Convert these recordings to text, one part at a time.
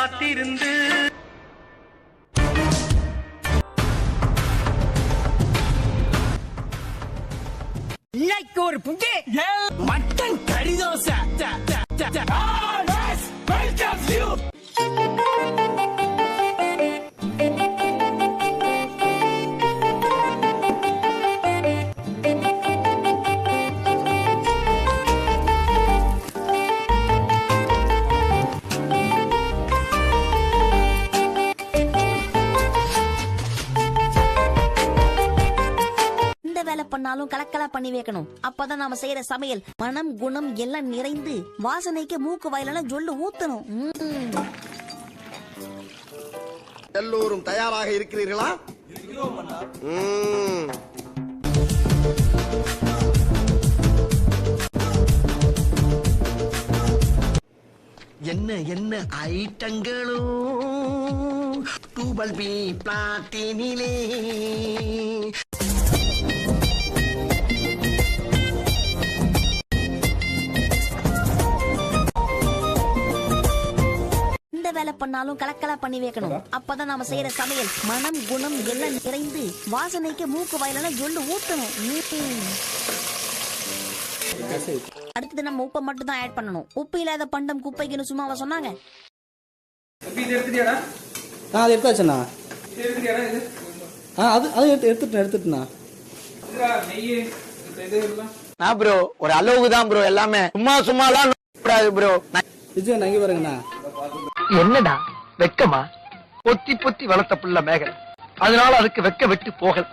காத்திருந்து இன்னைக்கு ஒரு புட்டி மட்டன் கறி தோசை. வேலை பண்ணாலும் கலக்கலா பண்ணி வைக்கணும். அப்பதான் நாம செய்யற சமையல் மனம் குணம் எல்லாம் நிறைந்து வாசனைக்கு மூக்கு வாயிலெல்லாம் ஜொல்லு ஊத்தணும். எல்லோரும் தயாராக இருக்கிறீர்களா? என்ன என்ன ஐட்டங்களோ டூபல் பி பிளாட்டினிலே. வேலை பண்ணாலும் கலக்கலா பண்ணி வைக்கணும். அப்பதான் நாம செய்யற சமையல் மனம் குணம் எல்லாம் நிறைந்து வாசனைக்கு மூக்கு வாயிலெல்லாம் ஜொல்லு ஊத்தணும். அடுத்தது நம்ம உப்பை மட்டும் தான் ஆட் பண்ணணும். உப்பு இல்லாத பண்டம் குப்பைக்குன்னு சும்மாவா சொன்னாங்க? அது எடுத்தாச்சுண்ணா. அது எடுத்துட்டுண்ணா. ப்ரோ ஒரு அளவுக்கு தான் ப்ரோ, எல்லாமே சும்மா சும்மாலாம் ப்ரோ. விஜய் நங்கி பாருங்கண்ணா. என்னடா வெக்கமா? பொத்தி பொத்தி வளர்த்த புள்ள மேகலை, அதனால அதுக்கு வெக்க விட்டு போகல.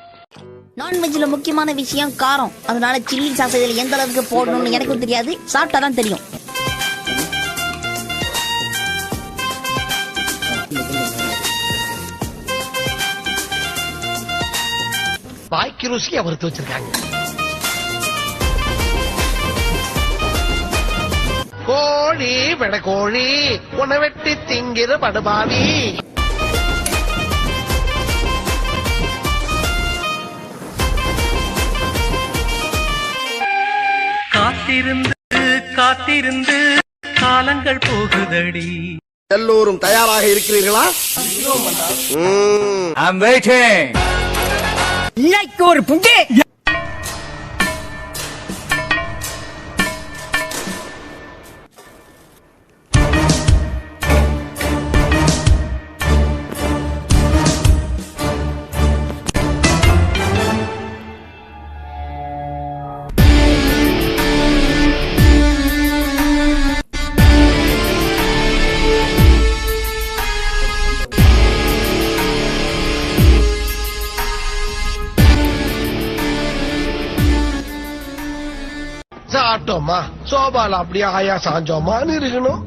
நான்வெஜ்ல முக்கியமான விஷயம் காரம். அதனால சில்லி சாஸ் இதுல எந்த அளவுக்கு போடணும்னு எனக்கும் தெரியாது, சாப்பிட்டாதான் தெரியும். வாய்க்கு ருசி அவருக்கு வச்சிருக்காங்க. கோழி வெடக்கோழி உன்னை வெட்டி திங்கிற படுபாவி. காத்திருந்து காத்திருந்து காலங்கள் போகுதடி. எல்லோரும் தயாராக இருக்கிறீர்களா? இன்னைக்கு ஒரு புட்டி சாப்பிட்டோமா சோபால அப்படியே ஆயா சாஞ்சோமான்னு இருக்கணும்.